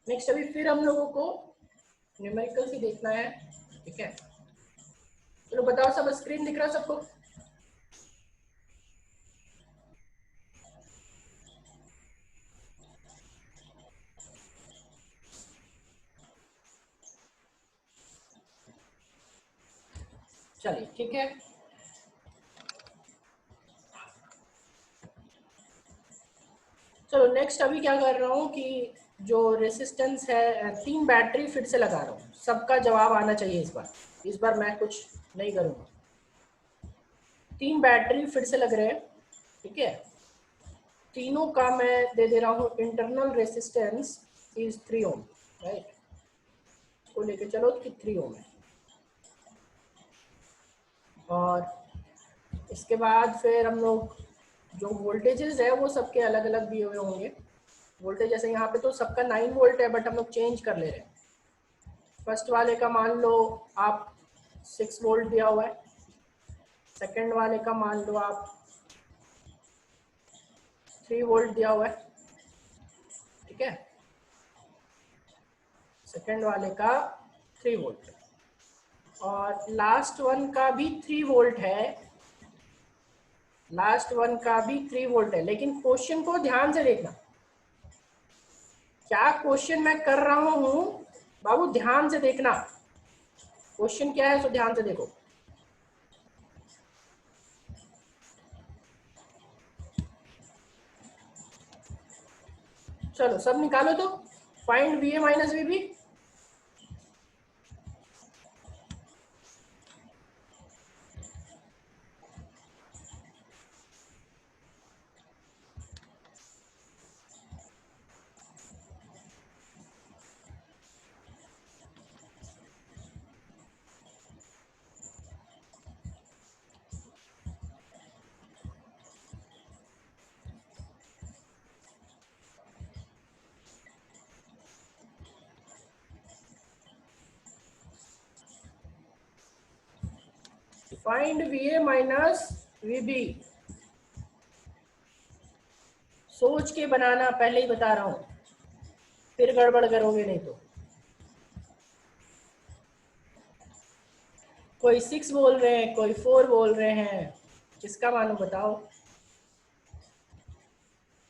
Next अभी फिर हम लोगों को न्यूमेरिकल ही देखना है, ठीक है। चलो बताओ, सब स्क्रीन दिख रहा है सबको? चलिए ठीक है। चलो नेक्स्ट अभी क्या कर रहा हूँ कि जो रेसिस्टेंस है, 3 बैटरी फिर से लगा रहा हूँ। सबका जवाब आना चाहिए इस बार मैं कुछ नहीं करूँगा। 3 बैटरी फिर से लग रहे हैं, ठीक है। तीनों का मैं दे दे रहा हूँ internal resistance is 3 ohm, right. इसको लेके चलो कि 3 ओम है। और इसके बाद फिर हम लोग जो वोल्टेजेस है वो सबके अलग अलग दिए हुए होंगे। वोल्टेज जैसे यहाँ पे तो सबका 9 वोल्ट है, बट हम लोग चेंज कर ले रहे हैं। फर्स्ट वाले का मान लो आप 6 वोल्ट दिया हुआ है। सेकंड वाले का मान लो आप 3 वोल्ट दिया हुआ है, ठीक है। सेकंड वाले का 3 वोल्ट और लास्ट वन का भी 3 वोल्ट है। लास्ट वन का भी 3 वोल्ट है। लेकिन क्वेश्चन को ध्यान से देखना, क्या क्वेश्चन मैं कर रहा हूं बाबू, ध्यान से देखना। क्वेश्चन क्या है, सो ध्यान से देखो। चलो सब निकालो तो। Find V A minus V B. Find V A minus V B. सोच के बनाना, पहले ही बता रहा हूं, फिर गड़बड़ करोगे नहीं तो। कोई 6 बोल रहे हैं, कोई 4 बोल रहे हैं, किसका मानो बताओ।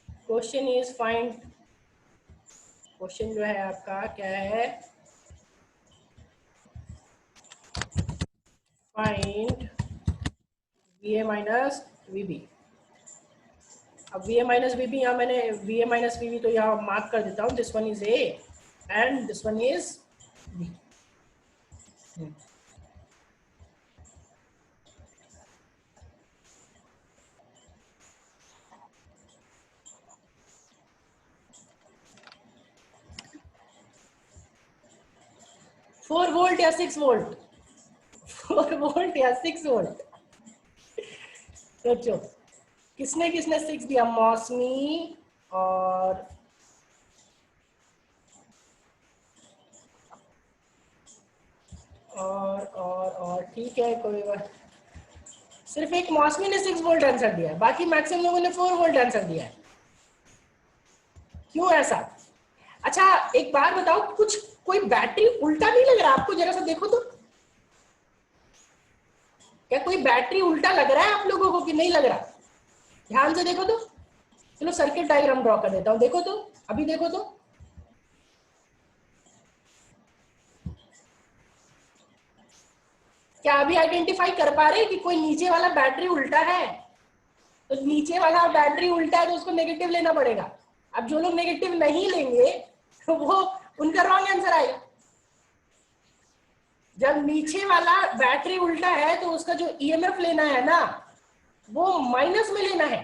क्वेश्चन इज फाइंड, क्वेश्चन जो है आपका क्या है, find V A minus V B. अब V A minus V B, यहाँ मैंने V A minus V B तो यहाँ मार्क कर देता हूँ। This one is A and this one is B. 4 volt या 6 वोल्ट? 4 वोल्ट या 6 वोल्ट? सोचो, किसने किसने 6 दिया? मौसमी और ठीक है, कोई बात। सिर्फ एक मौसमी ने 6 वोल्ट आंसर दिया है, बाकी मैक्सिमम लोगों ने 4 वोल्ट आंसर दिया है। क्यों ऐसा? अच्छा एक बार बताओ, कुछ कोई बैटरी उल्टा नहीं लग रहा आपको? जरा सा देखो तो, क्या कोई बैटरी उल्टा लग रहा है आप लोगों को कि नहीं लग रहा? ध्यान से देखो तो। चलो सर्किट डायग्राम ड्रॉ कर देता हूं, देखो तो, अभी देखो तो। क्या अभी आइडेंटिफाई कर पा रहे हैं कि कोई नीचे वाला बैटरी उल्टा है? तो नीचे वाला बैटरी उल्टा है तो उसको नेगेटिव लेना पड़ेगा। अब जो लोग नेगेटिव नहीं लेंगे तो वो उनका रॉन्ग आंसर आएगा। जब नीचे वाला बैटरी उल्टा है तो उसका जो ईएमएफ लेना है ना, वो माइनस में लेना है।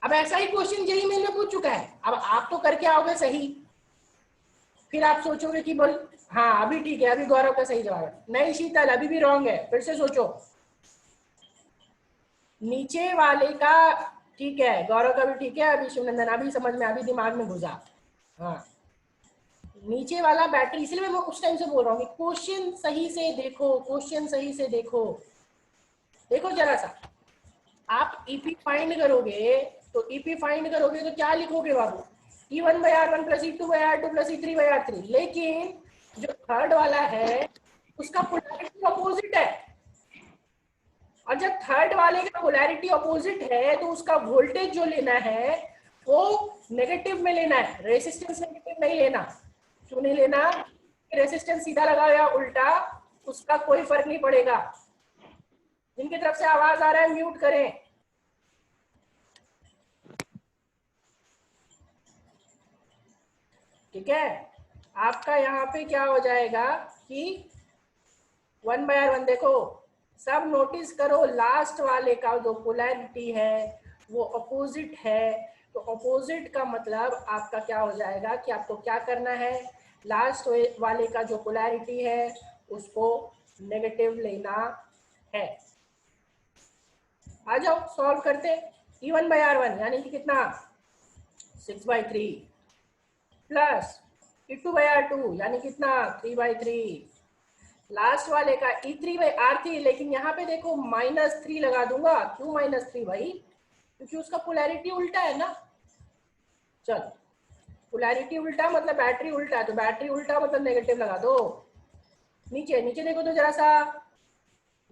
अब ऐसा ही क्वेश्चन जेई मेन में पूछ चुका है। अब आप तो करके आओगे सही, फिर आप सोचोगे कि बोल हाँ अभी ठीक है, अभी गौरव का सही जवाब है। नहीं शीतल, अभी भी रॉन्ग है, फिर से सोचो। नीचे वाले का ठीक है, गौरव का भी ठीक है, अभी शिवनंदन अभी समझ में, अभी दिमाग में घुसा। हाँ, नीचे वाला बैटरी, इसलिए मैं उस टाइम से बोल रहा हूँ कि क्वेश्चन सही से देखो, क्वेश्चन सही से देखो। देखो जरा सा, आप ईपी फाइंड करोगे तो ईपी फाइंड करोगे तो क्या लिखोगे बाबू? E1/R1 plus E2/R2 plus E3/R3, लेकिन जो थर्ड वाला है उसका पोलैरिटी अपोजिट है, और जब थर्ड वाले का पोलैरिटी अपोजिट है तो उसका वोल्टेज जो लेना है वो नेगेटिव में लेना है, रेजिस्टेंस नेगेटिव नहीं लेना। क्यों नहीं लेना? रेजिस्टेंस सीधा लगाओ या उल्टा उसका कोई फर्क नहीं पड़ेगा। जिनकी तरफ से आवाज आ रहा है म्यूट करें। ठीक है, आपका यहाँ पे क्या हो जाएगा कि 1/R1, देखो सब नोटिस करो, लास्ट वाले का जो पोलैरिटी है वो अपोजिट है, तो अपोजिट का मतलब आपका क्या हो जाएगा कि आपको क्या करना है, लास्ट वाले का जो पोलैरिटी है उसको नेगेटिव लेना है। आ जाओ सॉल्व करते। E1/R1 यानी कि कितना 6/3 प्लस E2/R2 यानी कितना 3/3, लास्ट वाले का E3/R3, लेकिन यहाँ पे देखो -3 लगा दूंगा। क्यों -3 भाई? क्योंकि उसका पोलैरिटी उल्टा है ना। चल, पोलैरिटी उल्टा मतलब बैटरी उल्टा, तो बैटरी उल्टा मतलब नेगेटिव लगा दो। नीचे नीचे देखो तो जरा सा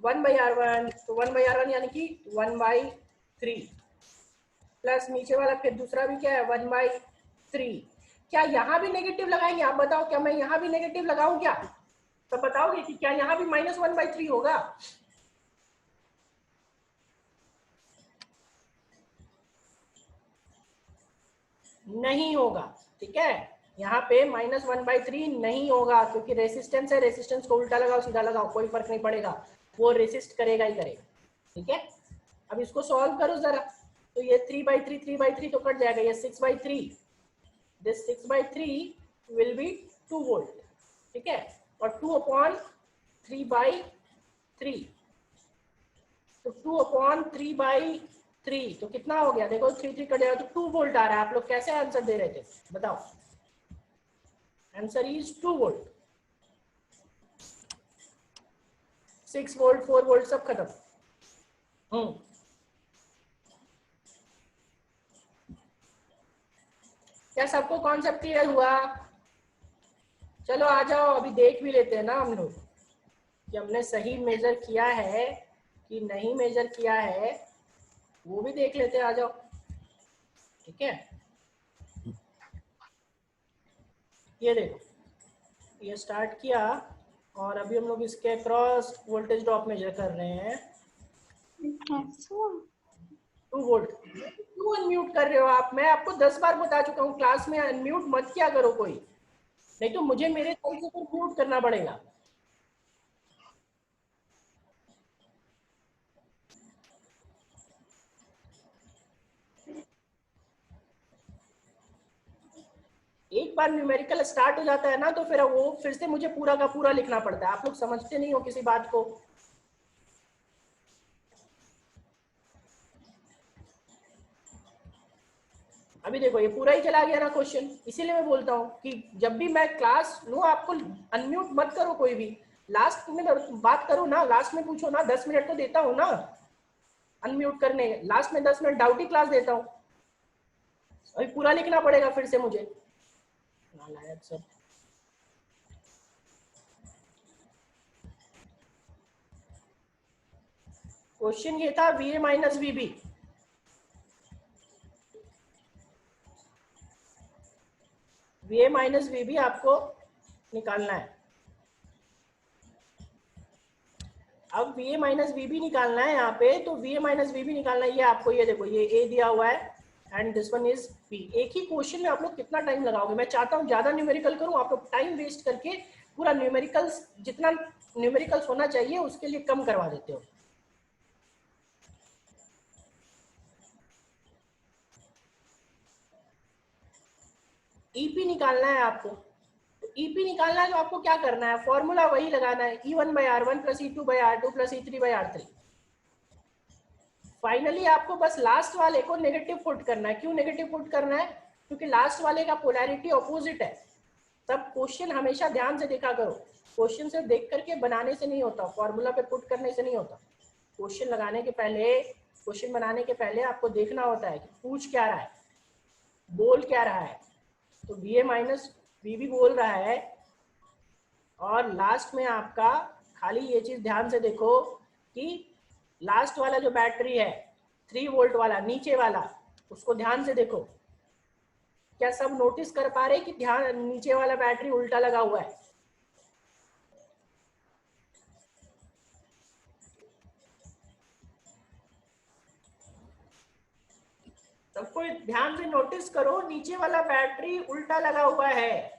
1/R1, तो 1/R1 यानी कि 1/3 प्लस नीचे वाला फिर दूसरा भी क्या है 1/3। क्या यहाँ भी नेगेटिव लगाएंगे? आप बताओ, क्या मैं यहाँ भी नेगेटिव लगाऊं क्या? तो बताओगे कि क्या यहाँ भी -1/3 होगा? नहीं होगा। ठीक है, यहाँ पे -1/3 नहीं होगा, क्योंकि रेसिस्टेंस है, रेसिस्टेंस को उल्टा लगाओ सीधा लगाओ कोई फर्क नहीं पड़ेगा, वो रेसिस्ट करेगा ही करेगा। ठीक है, अब इसको सॉल्व करो जरा, तो ये 3/3 तो कट जाएगा, ये 6/3, दिस 6/3 विल बी 2 वोल्ट। ठीक है, और 2/3/3, तो 2/3/3 तो कितना हो गया? देखो 3 कट जाएगा तो 2 वोल्ट आ रहा है। आप लोग कैसे आंसर दे रहे थे बताओ? Answer is 2 volt. 6 volt 4 volt सब खत्म। क्या सबको कॉन्सेप्ट क्लियर हुआ? चलो आ जाओ, अभी देख भी लेते हैं ना हम लोग कि हमने सही मेजर किया है कि नहीं मेजर किया है, वो भी देख लेते हैं। आ जाओ। ठीक है, ये देखो, ये स्टार्ट किया और अभी हम लोग इसके क्रॉस वोल्टेज ड्रॉप मेजर कर रहे हैं 2 वोल्ट। क्यों अनम्यूट कर रहे हो आप? मैं आपको 10 बार बता चुका हूँ क्लास में, अनम्यूट मत किया करो कोई, नहीं तो मुझे मेरे तरीके से म्यूट करना पड़ेगा। एक बार न्यूमेरिकल स्टार्ट हो जाता है ना तो फिर वो फिर से मुझे पूरा का पूरा लिखना पड़ता है। आप लोग समझते नहीं हो किसी बात को। अभी देखो ये पूरा ही चला गया ना क्वेश्चन, इसीलिए मैं बोलता हूँ कि जब भी मैं क्लास लूँ आपको अनम्यूट मत करो कोई भी, लास्ट में बात करो ना, लास्ट में पूछो ना, 10 मिनट तो देता हूँ ना अनम्यूट करने, लास्ट में 10 मिनट डाउट ही क्लास देता हूँ। अभी पूरा लिखना पड़ेगा फिर से मुझे, नालायक सब। क्वेश्चन ये था VA minus VB, VA minus VB आपको निकालना है। अब VA माइनस VB निकालना है यहाँ पे, तो VA माइनस VB निकालना है। ये आपको ये देखो, ये A दिया हुआ है and this one is B। एक ही क्वेश्चन में आप लोग कितना टाइम लगाओगे? मैं चाहता हूँ ज्यादा न्यूमेरिकल करूँ, आप लोग टाइम वेस्ट करके पूरा न्यूमेरिकल्स, जितना न्यूमेरिकल्स होना चाहिए उसके लिए कम करवा देते हो। EP निकालना है आपको, EP निकालना है तो आपको क्या करना है? फॉर्मूला वही लगाना है, E1/R1 plus E2/R2 plus E3/R3। Finally आपको बस लास्ट वाले को नेगेटिव पुट करना है। क्यों नेगेटिव पुट करना है? क्योंकि लास्ट वाले का पोलैरिटी ऑपोजिट है। तब क्वेश्चन हमेशा ध्यान से देखा करो, क्वेश्चन से देख करके बनाने से नहीं होता, फॉर्मूला पे पुट करने से नहीं होता। क्वेश्चन लगाने के पहले, क्वेश्चन बनाने के पहले आपको देखना होता है कि पूछ क्या रहा है, बोल क्या रहा है, तो वी ए माइनस वी भी बोल रहा है। और लास्ट में आपका खाली ये चीज ध्यान से देखो कि लास्ट वाला जो बैटरी है 3 वोल्ट वाला नीचे वाला, उसको ध्यान से देखो। क्या सब नोटिस कर पा रहे कि ध्यान नीचे वाला बैटरी उल्टा लगा हुआ है? सबको ध्यान से नोटिस करो, नीचे वाला बैटरी उल्टा लगा हुआ है।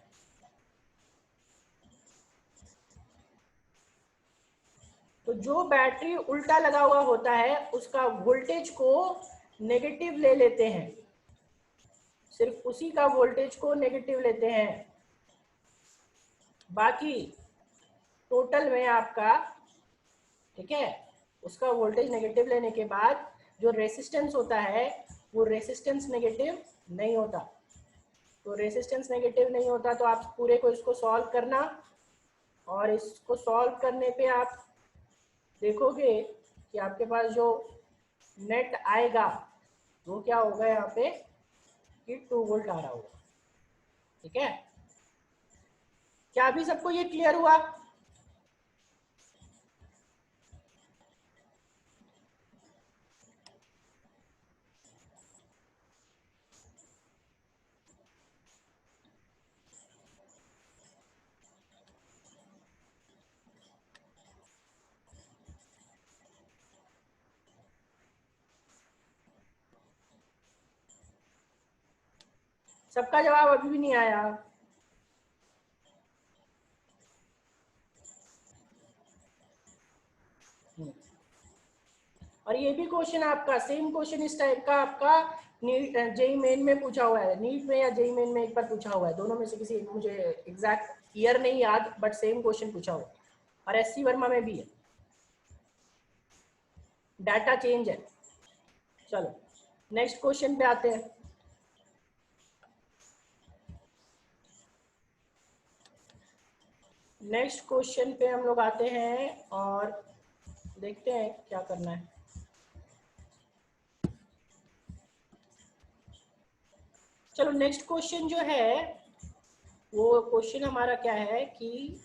तो जो बैटरी उल्टा लगा हुआ होता है उसका वोल्टेज को नेगेटिव ले लेते हैं, सिर्फ उसी का वोल्टेज को नेगेटिव लेते हैं। बाकी टोटल में आपका, ठीक है, उसका वोल्टेज नेगेटिव लेने के बाद जो रेसिस्टेंस होता है वो रेसिस्टेंस नेगेटिव नहीं होता। तो रेसिस्टेंस नेगेटिव नहीं होता तो आप पूरे को इसको सॉल्व करना, और इसको सॉल्व करने पे आप देखोगे कि आपके पास जो नेट आएगा वो क्या होगा यहाँ पे कि 2 वोल्ट आ रहा होगा। ठीक है, क्या अभी सबको ये क्लियर हुआ? सबका जवाब अभी भी नहीं आया? और ये भी क्वेश्चन आपका सेम क्वेश्चन इस टाइप का आपका जेई मेन में पूछा हुआ है, नीट में या जेई मेन में एक बार पूछा हुआ है, दोनों में से किसी, मुझे एग्जैक्ट ईयर नहीं याद, बट सेम क्वेश्चन पूछा हुआ है। और एससी वर्मा में भी है, डाटा चेंज है। चलो नेक्स्ट क्वेश्चन पे आते हैं। नेक्स्ट क्वेश्चन पे हम लोग आते हैं और देखते हैं क्या करना है। चलो नेक्स्ट क्वेश्चन जो है वो क्वेश्चन हमारा क्या है कि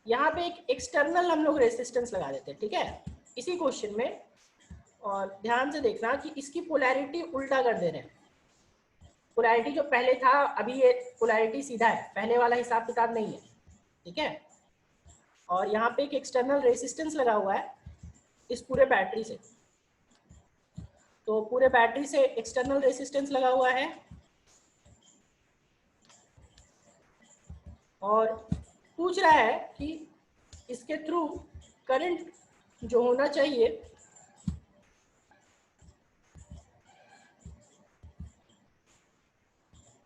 यहाँ पे एक एक्सटर्नल हम लोग रेसिस्टेंस लगा देते हैं, ठीक है, इसी क्वेश्चन में। और ध्यान से देखना कि इसकी पोलैरिटी उल्टा कर दे रहे हैं। पोलैरिटी जो पहले था, अभी ये पोलैरिटी सीधा है, पहले वाला हिसाब किताब नहीं है। ठीक है, और यहाँ पे एक एक्सटर्नल रेसिस्टेंस लगा हुआ है इस पूरे बैटरी से। तो पूरे बैटरी से एक्सटर्नल रेसिस्टेंस लगा हुआ है और पूछ रहा है कि इसके थ्रू करंट जो होना चाहिए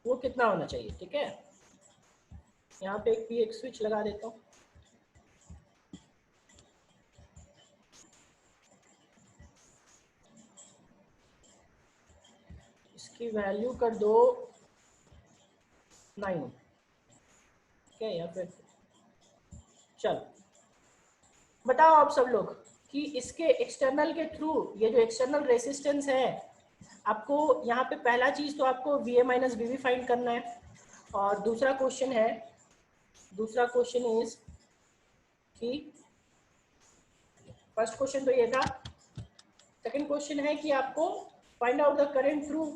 वो कितना होना चाहिए। ठीक है, यहाँ पे एक पीएक्स स्विच लगा देता हूँ। इसकी वैल्यू कर दो 9, ठीक है, या फिर चलो बताओ आप सब लोग कि इसके एक्सटर्नल के थ्रू ये जो एक्सटर्नल रेसिस्टेंस है, आपको यहाँ पे पहला चीज तो आपको V A minus V find करना है। और दूसरा क्वेश्चन है, दूसरा क्वेश्चन इज कि फर्स्ट क्वेश्चन तो ये था, सेकंड क्वेश्चन है कि आपको find out the current through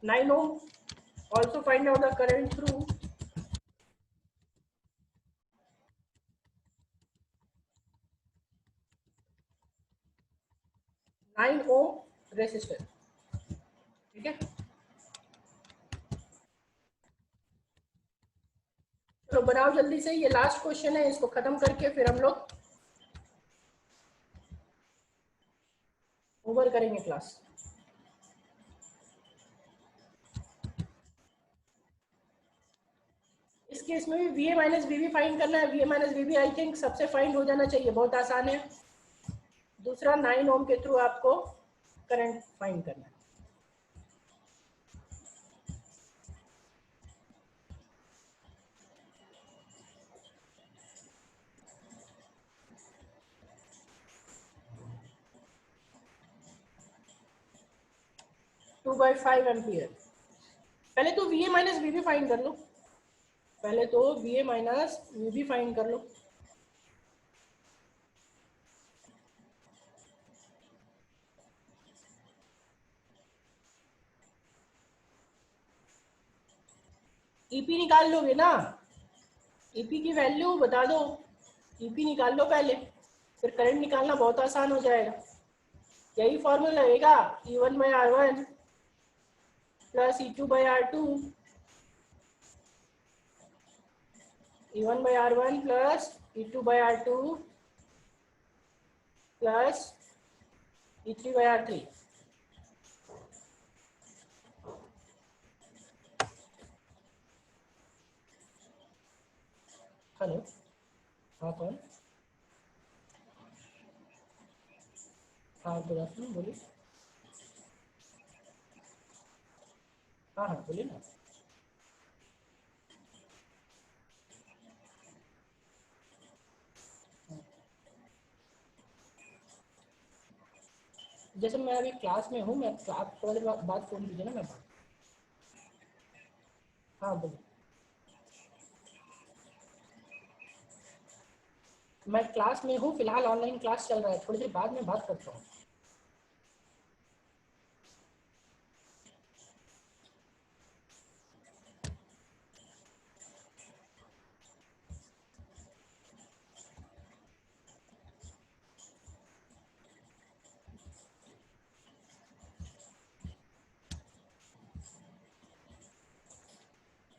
9 ohm, also find out the current through 9 ohm resistor. ठीक है, तो बनाओ जल्दी से, ये लास्ट क्वेश्चन है, इसको खत्म करके फिर हम लोग ओवर करेंगे क्लास। इस केस में भी V A minus V find करना है। V A minus V I think सबसे फाइंड हो जाना चाहिए, बहुत आसान है। दूसरा 9 ओम के थ्रू आपको करंट फाइंड करना है। 2/5 एम्पियर। पहले तो VA माइनस VB फाइंड कर लो, पहले तो VA माइनस VB फाइंड कर लो। EP निकाल लोगे ना, EP की वैल्यू बता दो, EP निकाल लो पहले, फिर करंट निकालना बहुत आसान हो जाएगा। यही फॉर्मूला रहेगा, E1/R1 plus E2/R2, E1/R1 plus E2/R2 plus E3/R3। Hello, हाँ कौन? हाँ गुड आफ्टरनून, बोलिए। हाँ हाँ बोलिए ना। जैसे मैं अभी क्लास में हूँ, मैं आप थोड़ी देर बाद फ़ोन कीजिए ना, मैं बात। हाँ बोलिए। मैं क्लास में हूँ फिलहाल, ऑनलाइन क्लास चल रहा है, थोड़ी देर बाद में बात करता हूँ।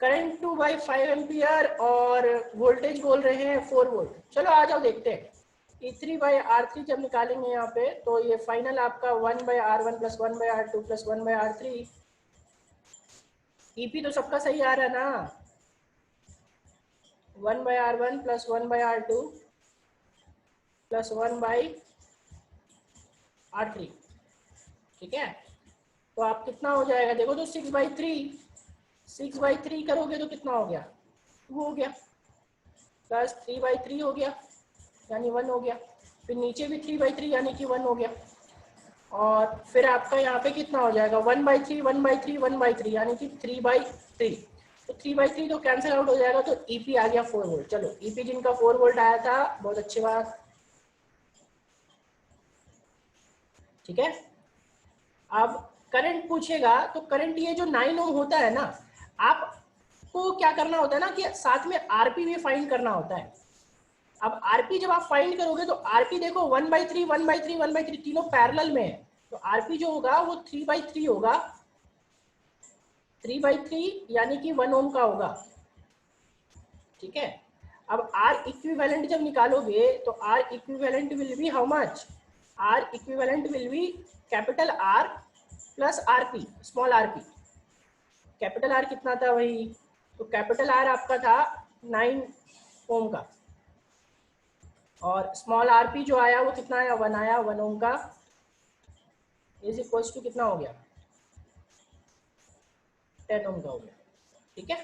करंट 2/5 एम्पियर और वोल्टेज बोल रहे हैं 4 वोल्ट। चलो आ जाओ देखते हैं। E3/R3 जब निकालेंगे यहाँ पे, तो ये फाइनल आपका 1/R1 plus 1/R2 plus 1/R3। EP तो सबका सही आ रहा है ना, 1/R1 plus 1/R2 plus 1/R3। ठीक है, तो आप कितना हो जाएगा देखो तो 6/3, 6/3 करोगे तो कितना हो गया, 2 हो गया, प्लस 3/3 हो गया यानी 1 हो गया, फिर नीचे भी 3/3 यानी कि 1 हो गया, और फिर आपका यहाँ पे कितना हो जाएगा 1/3 1/3 1/3 यानी कि 3/3। तो 3/3 तो कैंसिल आउट हो जाएगा, तो EP आ गया 4 वोल्ट। चलो EP जिनका 4 वोल्ट आया था, बहुत अच्छी बात। ठीक है, अब करंट पूछेगा तो करंट ये जो 9 ओम होता है ना, आपको क्या करना होता है ना कि साथ में RP भी फाइंड करना होता है। अब RP जब आप फाइंड करोगे तो RP देखो 1/3 1/3 1/3 तीनों पैरेलल में है, तो RP जो होगा वो 3/3 होगा, 3/3 यानी कि 1 ओम का होगा। ठीक है, अब R इक्विवेलेंट जब निकालोगे तो R equivalent will be how much, R equivalent will be capital R plus RP small RP। Capital R कितना था वही, तो कैपिटल R आपका था 9 ओम का, और स्मॉल RP जो आया वो कितना आया, 1 आया, 1 ओम का, इज इक्वल्स टू कितना हो गया, 10 ओम का हो गया। ठीक है,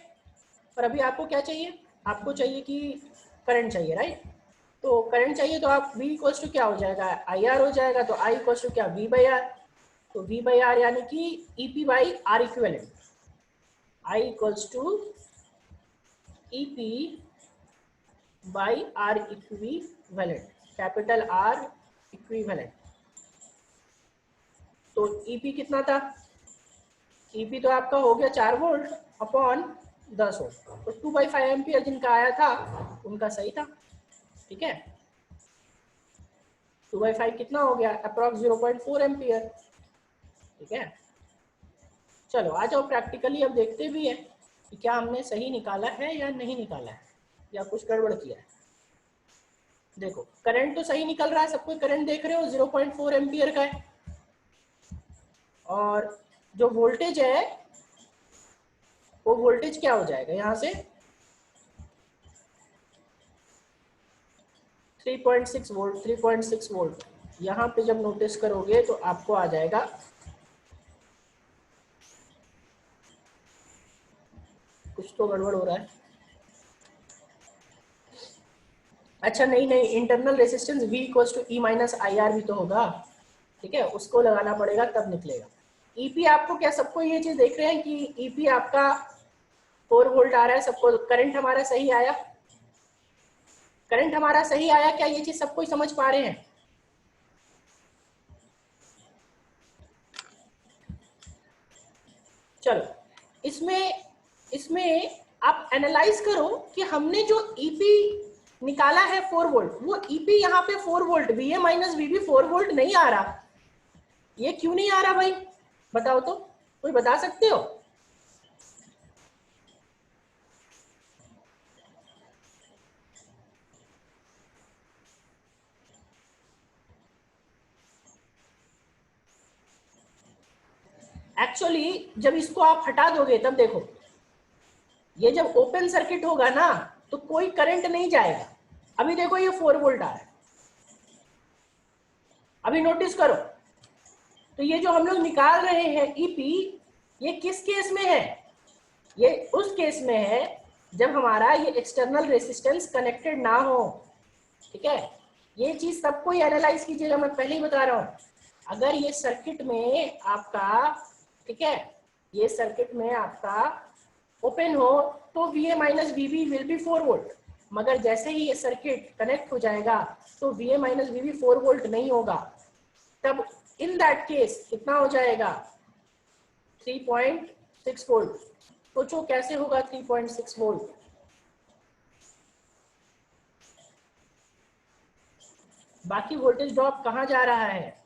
पर अभी आपको क्या चाहिए, आपको चाहिए कि करंट चाहिए, राइट। तो करंट चाहिए तो आप V इक्वल्स टू क्या हो जाएगा, IR हो जाएगा, तो I इक्वल्स टू क्या, V/R। तो V/R यानी कि EP/R equivalent, I equals to EP/R equivalent, capital R equivalent. तो EP कितना था, EP तो आपका हो गया 4 वोल्ट अपॉन 10 वोल्ट, तो 2/5 एम्पियर जिनका आया था उनका सही था। ठीक है, 2/5 कितना हो गया, अप्रॉक्स 0.4 एम्पियर। ठीक है, चलो आ जाओ प्रैक्टिकली, अब देखते भी है कि क्या हमने सही निकाला है या नहीं निकाला है, या कुछ गड़बड़ किया है। देखो करंट तो सही निकल रहा है, सबको करंट देख रहे हो 0.4 एम्पियर का है, और जो वोल्टेज है वो वोल्टेज क्या हो जाएगा यहाँ से 3.6 वोल्ट, 3.6 वोल्ट। यहाँ पे जब नोटिस करोगे तो आपको आ जाएगा, कुछ तो गड़बड़ हो रहा है। अच्छा नहीं नहीं, internal resistance V equals to E minus IR भी तो होगा। ठीक है, उसको लगाना पड़ेगा तब निकलेगा। ईपी आपको क्या, सबको ये चीज देख रहे हैं कि ईपी आपका 4 वोल्ट आ रहा है, सबको करंट हमारा सही आया, करंट हमारा सही आया क्या, ये चीज सबको समझ पा रहे हैं? चलो इसमें इसमें आप एनालाइज करो कि हमने जो ईपी निकाला है 4 वोल्ट, वो ईपी यहाँ पे 4 वोल्ट, वीए माइनस वीबी 4 वोल्ट नहीं आ रहा। ये क्यों नहीं आ रहा भाई, बताओ तो, कोई बता सकते हो? एक्चुअली जब इसको आप हटा दोगे तब देखो, ये जब ओपन सर्किट होगा ना तो कोई करंट नहीं जाएगा। अभी देखो ये 4 वोल्ट आ रहा है, अभी नोटिस करो, तो ये जो हम लोग निकाल रहे हैं ईपी, ये किस केस में है? ये उस केस में है जब हमारा ये एक्सटर्नल रेसिस्टेंस कनेक्टेड ना हो। ठीक है, ये चीज सबको ही एनालाइज कीजिएगा, मैं पहले ही बता रहा हूं। अगर ये सर्किट में आपका, ठीक है, ये सर्किट में आपका ओपन हो तो वीए minus VB will be 4 volt, मगर जैसे ही ये सर्किट कनेक्ट हो जाएगा तो वीए माइनस वीबी 4 वोल्ट नहीं होगा। तब इन दैट केस कितना हो जाएगा? 3.6 वोल्ट। सोचो कैसे होगा 3.6 वोल्ट? बाकी वोल्टेज ड्रॉप कहाँ जा रहा है?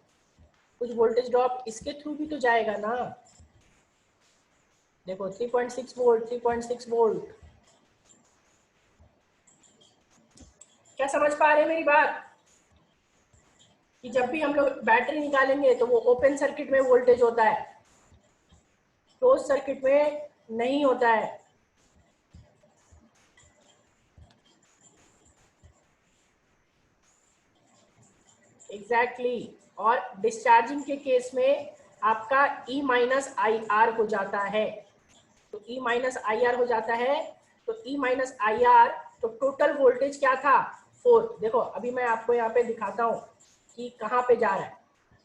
कुछ वोल्टेज ड्रॉप इसके थ्रू भी तो जाएगा ना। देखो 3.6 वोल्ट, 3.6 वोल्ट। क्या समझ पा रहे हैं मेरी बात? कि जब भी हम लोग बैटरी निकालेंगे तो वो ओपन सर्किट में वोल्टेज होता है, क्लोज सर्किट में नहीं होता है। एग्जैक्टली और डिस्चार्जिंग के केस में आपका E माइनस आई आर हो जाता है, तो E माइनस आई आर हो जाता है, तो E माइनस आई आर, तो टोटल वोल्टेज क्या था? 4। देखो अभी मैं आपको यहाँ पे दिखाता हूँ कि कहाँ पे जा रहा है।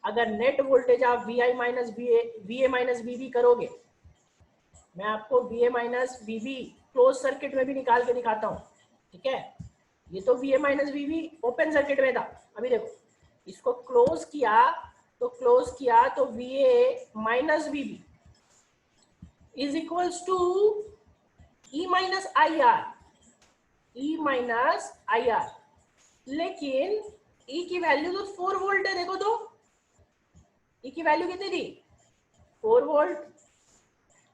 अगर नेट वोल्टेज आप V I minus V A minus V B करोगे, मैं आपको V A minus V B close circuit में भी निकाल के दिखाता हूँ। ठीक है, ये तो V A minus V B open circuit में था, अभी देखो इसको क्लोज किया, तो V A minus V B is equals to E minus I R, E minus I R. लेकिन ई की वैल्यू तो 4 वोल्ट है, देखो तो ई की वैल्यू कितनी थी? 4 वोल्ट,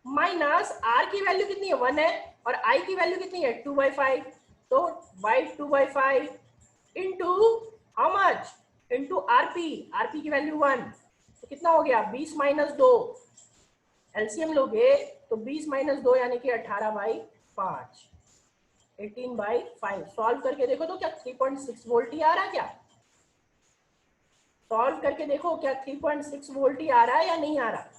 माइनस आर की वैल्यू कितनी है? 1 है, और आई की वैल्यू कितनी है? 2/5। तो by 2/5 into how much? Into RP, RP की वैल्यू 1, तो कितना हो गया? 20 माइनस 2, एलसीएम लोगे तो 20 माइनस 2 यानी कि 18/5, 18/5। सॉल्व करके देखो तो क्या 3.6 वोल्ट ही आ रहा है? क्या सॉल्व करके देखो क्या 3.6 वोल्ट ही आ रहा है या नहीं आ रहा?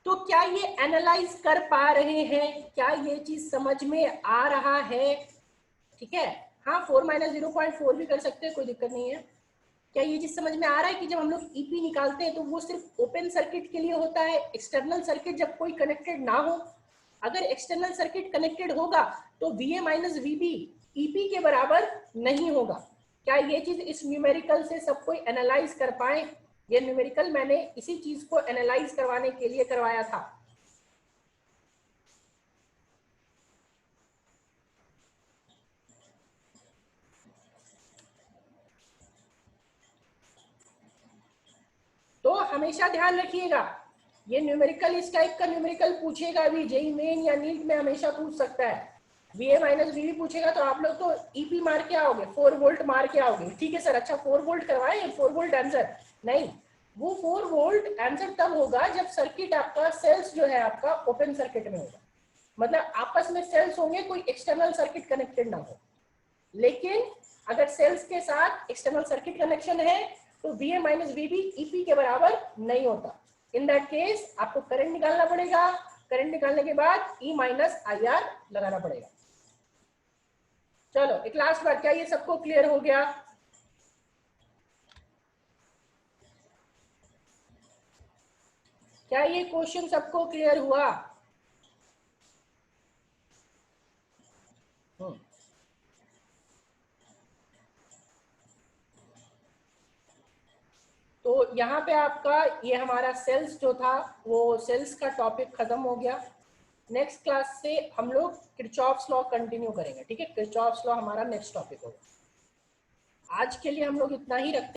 तो क्या ये एनालाइज कर पा रहे हैं? क्या ये चीज समझ में आ रहा है? ठीक है, हाँ 4 माइनस 0.4 भी कर सकते हैं, कोई दिक्कत नहीं है। क्या ये चीज समझ में आ रहा है कि जब हम लोग ईपी निकालते हैं तो वो सिर्फ ओपन सर्किट के लिए होता है, एक्सटर्नल सर्किट जब कोई कनेक्टेड ना हो? अगर एक्सटर्नल सर्किट कनेक्टेड होगा तो वीए माइनस वीबी ईपी के बराबर नहीं होगा। क्या ये चीज इस न्यूमेरिकल से सब कोई एनालाइज कर पाए? ये न्यूमेरिकल मैंने इसी चीज को एनालाइज करवाने के लिए करवाया था। तो हमेशा ध्यान रखिएगा, ये न्यूमेरिकल, इस टाइप का न्यूमेरिकल पूछेगा भी, जेई मेन या नीट में हमेशा पूछ सकता है। वीए माइनस वीवी पूछेगा तो आप लोग तो ईपी मार के आओगे, 4 वोल्ट मार के आओगे। ठीक है सर, अच्छा 4 वोल्ट करवाए, 4 वोल्ट आंसर नहीं, वो 4 वोल्ट आंसर तब होगा जब सर्किट आपका, सेल्स जो है आपका ओपन सर्किट में होगा, मतलब आपस में सेल्स होंगे, कोई एक्सटर्नल सर्किट कनेक्टेड ना हो। लेकिन अगर सेल्स के साथ एक्सटर्नल सर्किट कनेक्शन है तो V A minus V B EP के बराबर नहीं होता। इन दैट केस आपको करंट निकालना पड़ेगा, करंट निकालने के बाद ई माइनस आई आर लगाना पड़ेगा। चलो एक लास्ट बार, क्या ये सबको क्लियर हो गया? क्या ये क्वेश्चन सबको क्लियर हुआ? तो यहाँ पे आपका ये हमारा सेल्स जो था वो सेल्स का टॉपिक खत्म हो गया। नेक्स्ट क्लास से हम लोग किरचॉफ्स लॉ कंटिन्यू करेंगे, ठीक है? किरचॉफ्स लॉ हमारा नेक्स्ट टॉपिक होगा। आज के लिए हम लोग इतना ही रखते हैं।